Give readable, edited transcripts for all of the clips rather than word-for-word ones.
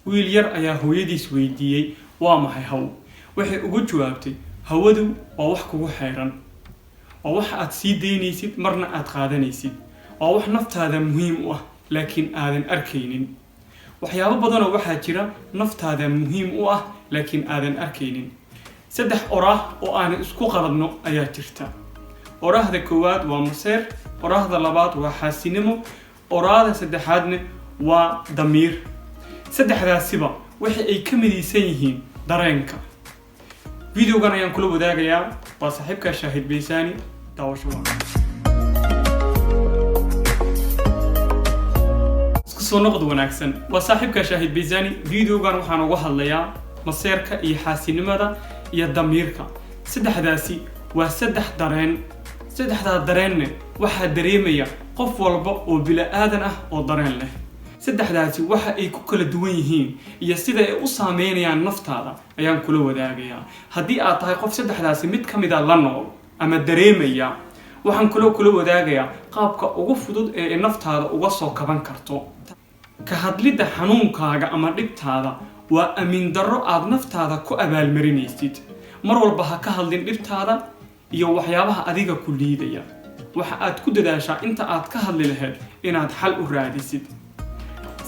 wiil yar ayaa hooyadiis weydiiyey waa maxay hawo. waxay ugu jawaabtay hawadu waa wax kugu xeeran, waa wax aad sii daynaysid marna aad qaadanaysid, waa wax naftaada muhiim u ah laakiin aadan arkaynin. waxyaabo badan oo waxaa jira naftaada muhiim u ah laakiin aadan arkaynin. saddex oraah oo aan isku qaladno ayaa jirta. oraahda koowaad waa maseer, oraahda labaad waa xaasinimo, oraahda saddexaadna waa damiir. saddexdaasiba waxa ay ka midaysan yihiin dareenka. videogan ayaan kula wadaagayaa. waa saaxiibka Shaahid Baysani. daawasho wanaagsan. isku soo noqod wanaagsan. waa saaxiibka Shaahid Baysani. videogan waxaan uga hadlayaa maseerka iyo xaasinimada iyo damiirka. saddexdaasi waa saddex dareen. saddexda dareenna waxa dareemaya qof walba oo bilaadan ah oo dareen leh. saddexdaasi waxa ay ku kala duwan yihiin iyo sida ay u saameynayaan naftaada ayaan kula wadaagayaa. haddii aad tahay qof saddexdaasi mid kamid ah la nool ama dareemaya, waxaan kula wadaagayaa qaabka ugu fudud ee naftaada uga soo kaban karto. ka hadlidda xanuunkaaga ama dhibtaada waa aamin darro aad naftaada ku abaalmarinaysid. mar walba ha ka hadlin dhibtaada iyo waxyaabaha adiga ku liidaya. waxa aad ku dadaashaa inta aad ka hadli lahayd inaad xal u raadisid.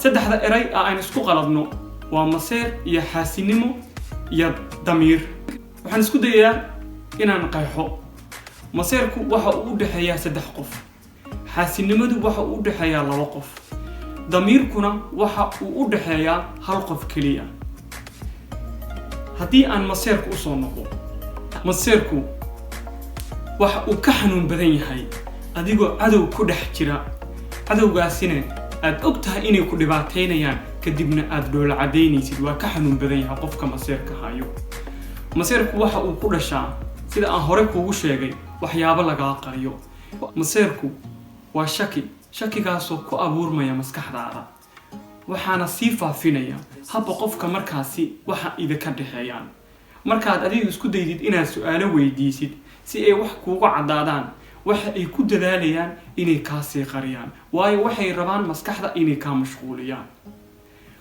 saddexda eray aan isku qaladno waa maseer iyo xaasinimo iyo damiir. waxaan isku dayaa inaan qeexo. maseerku waxa uu u dhaxeeyaa saddex qof. xaasinimadu waxa uu u dhaxeeyaa laba qof. damiirkuna waxa uu u dhaxeeyaa hal qof kaliya. haddii aan maseerku u soo noqo, maseerku waxa uu ka xanuun badan yahay adigoo cadow ku dhex jira. cadowgaasina aad og tahay inay ku dhibaateynayaan kadibna aad dhoola cadaynaysid. waa ka xanuun badan yahay qofka maseerka hayo. maseerku waxa uu ku dhashaa sida aan hore kuugu sheegay waxyaabo lagaa qariyo. maseerku waa shakigaasoo ku abuurmaya maskaxdaada, waxaana sii faafinaya habba qofka markaasi waxa idinka dhexeeyaan. markaad adigu isku daydid inaad su'aalo weydiisid si ay wax kuugu caddaadaan, waxa ay ku dadaalayaan inay kaa sii qariyaan, waayo waxay rabaan maskaxda inay kaa mashquuliyaan.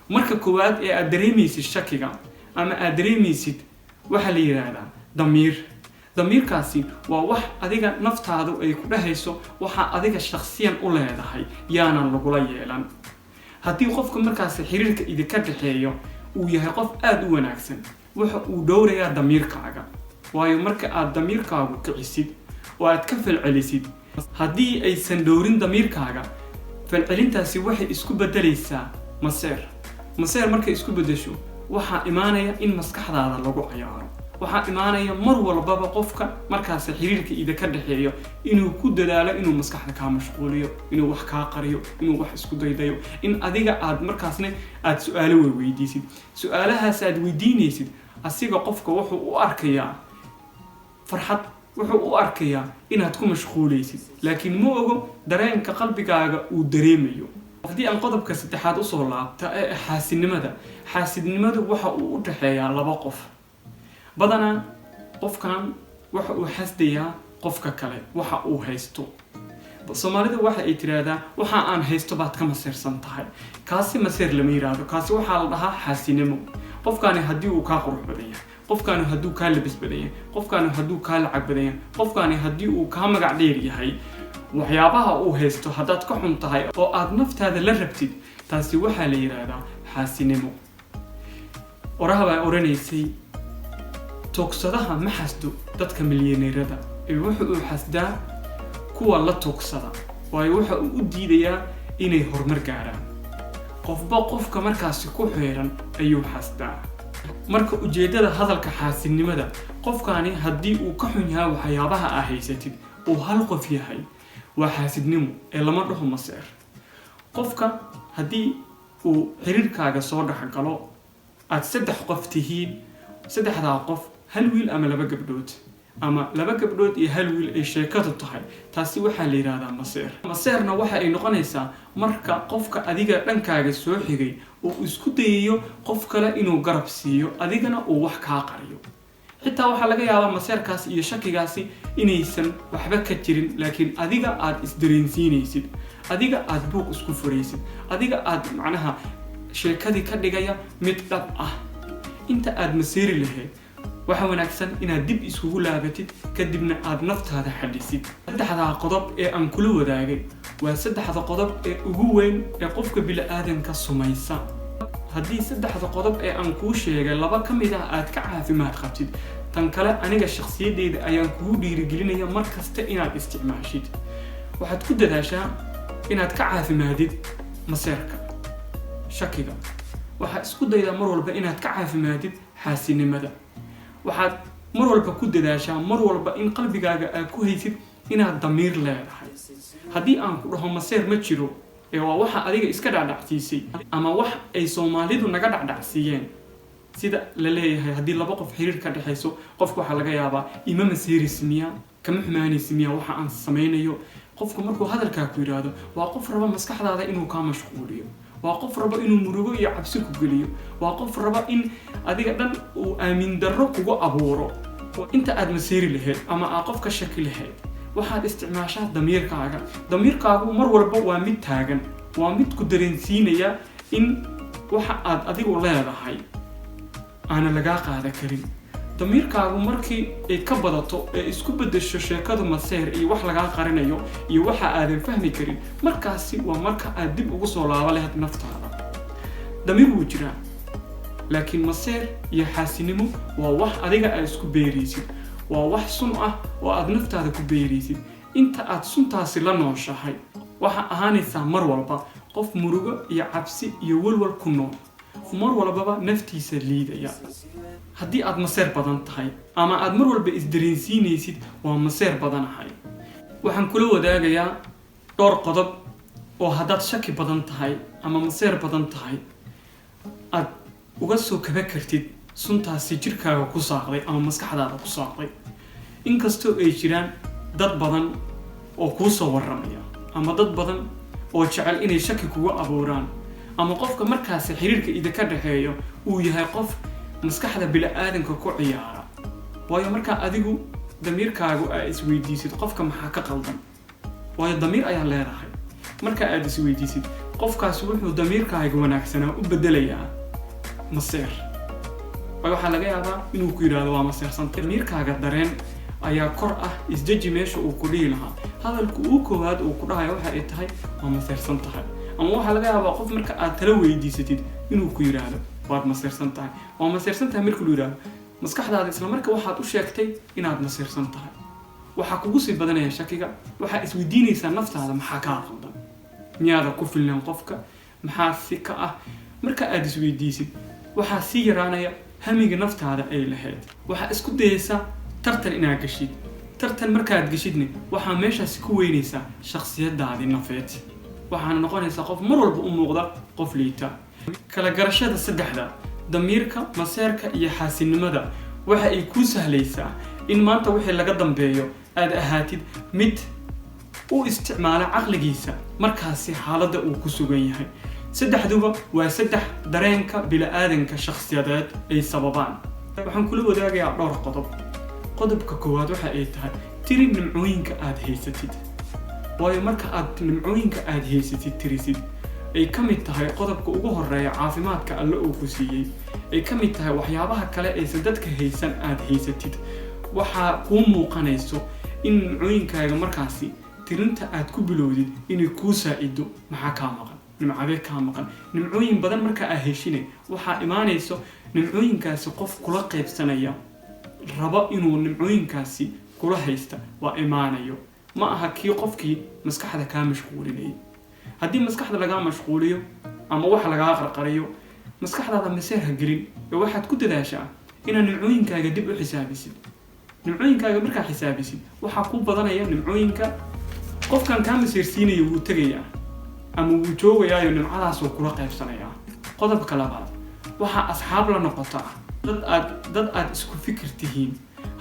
marka koowaad ee aad dareemaysid shakiga ama aad dareemaysid waxa la yiraahdaa damiir. damiirkaasi waa wax adiga naftaadu ay ku dhahayso waxa adiga shakhsiyan u leedahay yaanan lagula yeelan. haddii qofka markaasi xiriirka idinka dhexeeyo uu yahay qof aad u wanaagsan, waxa uu dhowrayaa damiirkaaga, waayo marka aad damiirkaagu kicisid oo aad ka falcelisid, haddii aysan dhowrin damiirkaaga, falcelintaasi waxay isku bedelaysaa maseer. maseer markay isku bedesho waxaa imaanaya in maskaxdaada lagu ciyaaro. waxaa imaanaya mar walbaba qofka markaasi xiriirka idinka dhexeeyo inuu ku dadaalo inuu maskaxda kaa mashquuliyo, inuu wax kaa qariyo, inuu wax isku daydayo, in adiga aad markaasna aad su'aalo weydiisid. su'aalahaas aad weydiinaysid asiga qofka wuxuu u arkayaa farxad, wuxuu u arkayaa inaad ku mashquulaysid, laakiin ma ogo dareenka qalbigaaga uu dareemayo. haddii aan qodobka saddexaad usoo laabta ee xaasinimada. xaasidnimadu waxa uu u dhaxeeyaa laba qof. badanaa qofkan waxa uu xasdayaa qofka kale waxa uu haysto. soomaalidu waxa ay tiraahdaa waxa aan haysto baad ka maseersan tahay. kaasi maseer lama yiraahdo, kaasi waxaa la dhahaa xaasinimo. qofkaani haddii uu kaa qurux badan yahay, qofkaani hadduu kaa labis badan yahay, qofkaani hadduu kaa lacag badan yahay, qofkaani haddii uu kaa magac dheer yahay, waxyaabaha uu haysto haddaad ka xun tahay oo aad naftaada la rabtid, taasi waxaa la yiraahdaa xaasinimo. oraha baa oranaysay toogsadaha ma xasdo dadka milyaneerada, ee wuxuu u xasdaa kuwa la toogsada, waayo waxa uu u diidayaa inay horumar gaaraan. qofba qofka markaasi ku xeeran ayuu xasdaa. marka ujeedada hadalka xaasinimada, qofkaani haddii uu ka xun yahay waxyaabaha aad haysatid uu hal qof yahay, waa xaasidnimo ee lama dhaho maseer. qofka haddii uu xiriirkaaga soo dhaxgalo aad saddex qof tihiin, saddexdaa qof hal wiil ama laba gabdhood, ama laba gabdhood iyo hal wiil ay sheekadu tahay, taasi waxaa la yiraahdaa maseer. maseerna waxa ay noqonaysaa marka qofka adiga dhankaaga soo xigay uu isku dayayo qof kale inuu garab siiyo, adigana uu wax kaa qariyo. xitaa waxaa laga yaabaa maseerkaas iyo shakigaasi inaysan waxba ka jirin, laakiin adiga aad isdareensiinaysid, adiga aad buuq isku furaysid, adiga aad macnaha sheekadii ka dhigaya mid dhab ah. inta aad maseeri lahayd waxa wanaagsan inaad dib isugu laabatid kadibna aad naftaada xalisid. saddexda qodob ee aan kula wadaagay waa saddexda qodob ee ugu weyn ee qofka bini'aadamka sumaysa. haddii saddexda qodob ee aan kuu sheegay laba ka mid ah aad ka caafimaad qabtid, tan kale aniga shakhsiyadeyda ayaan kugu dhiirigelinaya mar kasta inaad isticmaashid. waxaad ku dadaashaa inaad ka caafimaadid maseerka, shakiga. waxaad isku daydaa mar walba inaad ka caafimaadid xaasinimada. waxaad mar walba ku dadaashaa mar walba in qalbigaaga aad ku haysid inaad damiir leedahay. haddii aan ku dhaho maseer ma jiro ee waa waxa adiga iska dhacdhacsiisay ama wax ay Soomaalidu naga dhacdhacsiiyeen, sida la leeyahay haddii laba qof xiriir ka dhaxayso qofku waxa laga yaabaa ima maseeris miya kama xumaanaysi miya waxa aan samaynayo. qofku markuu hadalkaa ku yiraahdo waa qof raba maskaxdaada inuu ka mashquuliyo, waa qof raba inuu murugo iyo cabsi ku geliyo, waa qof raba in adiga dhan uu aamin darro kugu abuuro. inta aad maseeri lahayd ama aad qof ka shaki lahayd waxaad isticmaashaa damiirkaaga. damiirkaagu mar walba waa mid taagan, waa mid ku dareensiinaya in waxa aad adigu leedahay aana lagaa qaada karin. damiirkaagu markii ay ka badato ee isku bedesho sheekadu maseer iyo wax lagaa qarinayo iyo waxa aadan fahmi karin, markaasi waa marka aad dib ugu soo laabo lahayd naftaada. damiir wuu jiraa, laakiin maseer iyo xaasinimo waa wax adiga aad isku beeraysid, waa wax sun ah oo aad naftaada ku beeraysid. inta aad suntaasi la nooshahay waxa ahaanaysaa mar walba qof murugo iyo cabsi iyo walwal ku nool, mar walbaba naftiisa liidaya. haddii aad maseer badan tahay ama aad mar walba isdareensiinaysid waa maseer badanahay, waxaan kula wadaagayaa dhowr qodob oo haddaad shaki badan tahay ama maseer badan tahay aad uga soo kaba kartid suntaasi jirkaaga ku saaqday ama maskaxdaada ku saaqday. inkastoo ay jiraan dad badan oo kuu soo warramaya ama dad badan oo jecel inay shaki kugu abuuraan, ama qofka markaasi xiriirka idinka dhaxeeyo uu yahay qof maskaxda bini'aadamka ku ciyaara. waayo markaa adigu damiirkaagu aad isweydiisid qofka maxaa ka qaldan, waayo damiir ayaa leedahay. marka aad isweydiisid qofkaasi wuxuu damiirkaaga wanaagsanaa u bedelayaa maseer, waayo waxaa laga yaabaa inuu ku yidhaahdo waa maseersantay. damiirkaaga dareen ayaa kor ah isdeji meesha uu ku dhihi lahaa. hadalku uu koowaad uu ku dhahayo waxa ay tahay waa maseersan tahay, ama waxaa laga yaabaa qof marka aad tala weydiisatid inuu ku yiraahdo waad maseersan tahay. waa maseersan tahay markii uu yiraahdo maskaxdaada isla marka waxaad u sheegtay inaad maseersan tahay. waxa kugu sii badanaya shakiga, waxa isweydiinaysaa naftaada maxaa ka qaldan, miyaada ku filnaan qofka, maxaa si ka ah. marka aad isweydiisid waxa si yaraanaya hamiga naftaada ay lahayd. waxa isku dayaysaa tartan inaad gashid. tartan markaad gashidna waxa meeshaas ku weynaysaa shakhsiyadaadii nafeed, waxaana noqonaysaa qof mar walba u muuqda qof liita. kala garashada saddexda damiirka, maseerka iyo xaasinimada waxa ay ku sahlaysaa in maanta wixii laga dambeeyo aad ahaatid mid u isticmaala caqligiisa markaasi xaaladda uu ku sugan yahay. saddexduba waa saddex dareenka bini'aadanka shakhsiyadeed ay sababaan. waxaan kula wadaagayaa dhowr qodob. qodobka koowaad waxa ay tahay tiri nimcooyinka aad haysatid. waayo marka aad nimcooyinka aad haysatid tirisid ay ka mid tahay qodobka ugu horeeya caafimaadka alle uu ku siiyey, ay ka mid tahay waxyaabaha kale ee dadka haysan aad haysatid, waxaa kuu muuqanayso in nimcooyinkaaga markaasi tirinta aad ku bilowdid inay kuu saacido. maxaa kaa maqan? nimcadee kaa maqan? nimcooyin badan marka aad heshine waxaa imaanayso nimcooyinkaasi qof kula qaybsanaya, raba inuu nimcooyinkaasi kula haysta waa imaanayo. ma aha kii qofkii maskaxda kaa mashquulinayay. haddii maskaxda lagaa mashquuliyo ama wax lagaa qarqariyo, maskaxdaada maseer ha gelin ee waxaad ku dadaashaa inaad nimcooyinkaaga dib u xisaabisid. nimcooyinkaaga markaa xisaabisid waxaa ku badanaya nimcooyinka qofkan kaa maseersiinayo wuu tegayaa ama wuu joogayaayo nimcadaas uu kula qaybsanayaa. qodobka labaad waxaa asxaab la noqota dad aad isku fikir tihiin.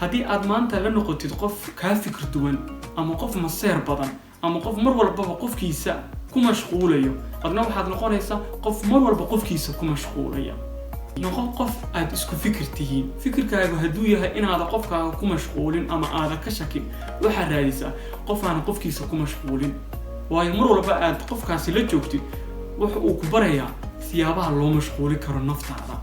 haddii aad maanta la noqotid qof kaa fikir duwan ama qof maseer badan ama qof mar walbaba qofkiisa ku mashquulayo, adna waxaad noqonaysaa qof mar walba qofkiisa ku mashquulaya. noqon qof aad isku fikir tihiin. fikirkaagu hadduu yahay inaada qofkaaga ku mashquulin ama aada ka shakin, waxaad raadisaa qof aan qofkiisa ku mashquulin. waayo mar walba aad qofkaasi la joogtid waxa uu ku barayaa siyaabaha loo mashquuli karo naftaada.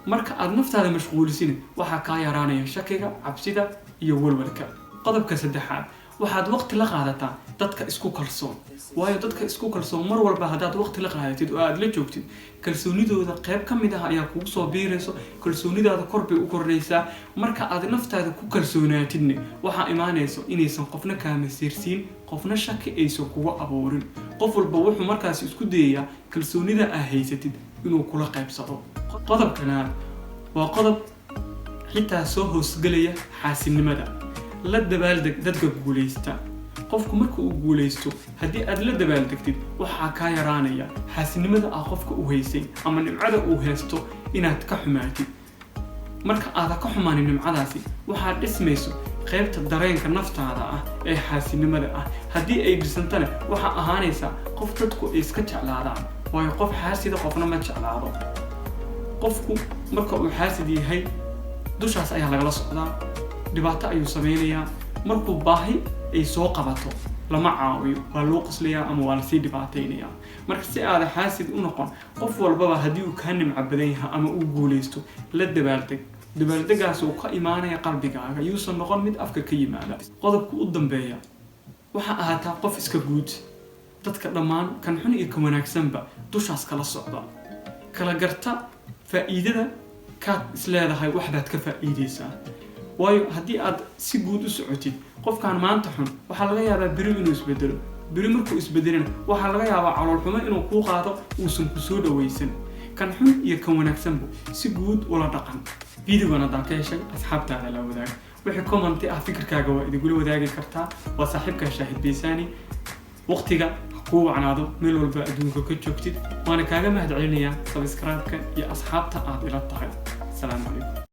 marka aad naftaada mashquulisin waxaa kaa yaraanaya shakiga, cabsida iyo walwalka. qodobka saddexaad, waxaad waqti la qaadataa dadka isku kalsoon. waayo dadka isku kalsoon mar walba haddaad waqti la qaadatid oo aad la joogtid, kalsoonidooda qayb ka mid ah ayaa kugu soo biirayso, kalsoonidaada kor bay u kordhaysaa. marka aad naftaada ku kalsoonaatidne waxaa imaanayso inaysan qofna kaa masiirsiin, qofna shaki aysan kugu abuurin. qof walba wuxuu markaas isku dayayaa kalsoonida aad haysatid inuu kula qaybsado. qodobkanaad waa qodob xitaa soo hoosgelaya xaasidnimada. la dabaaldeg dadka guulaysta. qofku marka uu guulaysto haddii aad la dabaaldegtid waxaa kaa yaraanaya xaasidnimada ah qofka u haysay ama nimcada uu haysto inaad ka xumaatid. marka aad ka xumaanin nimcadaasi waxaad dhismayso qaybta dareenka naftaada ah ee xaasidnimada ah. haddii ay dhisantana waxaa ahaanaysaa qof dadku ay iska jeclaadaan, waayo qof xaasida qofna ma jeclaado. qofku marka uu xaasid yahay dushaas ayaa lagala socdaa, dhibaato ayuu sameynayaa. markuu baahi ay soo qabato lama caawiyo, waa loo qoslayaa ama waa lasii dhibaataynayaa. marka si aad xaasid u noqon, qof walbaba haddii uu kaa nimco badan yahay ama uu guulaysto, la dabaaldeg. dabaaldegaas uu ka imaanaya qalbigaaga, yuusan noqon mid afka ka yimaada. qodobka u dambeeya, waxaa ahaataa qof iska guud. dadka dhammaan kan xun iyo kan wanaagsanba dushaas kala socda, kala garta faa'iidada kaad isleedahay waxbaad ka faa'iidaysaa. waayo haddii aad si guud u socotid, qofkaan maanta xun waxaa laga yaabaa beri inuu isbedelo. beri markuu isbedelana waxaa laga yaabaa calool xumo inuu kuu qaado, uusan ku soo dhawaysan. kan xun iyo kan wanaagsanba si guud ula dhaqan. videogan haddaan ka heshay asxaabtaada la wadaag. wixii commenti ah fikirkaaga waa idigula wadaagi kartaa. waa saaxiibka Shaahid Beysani. waqtiga kuu wacnaado meel walba adduunka ka joogtid. waana kaaga mahadcelinayaa subscribe-ka iyo asxaabta aad ila tahay. السلام عليكم.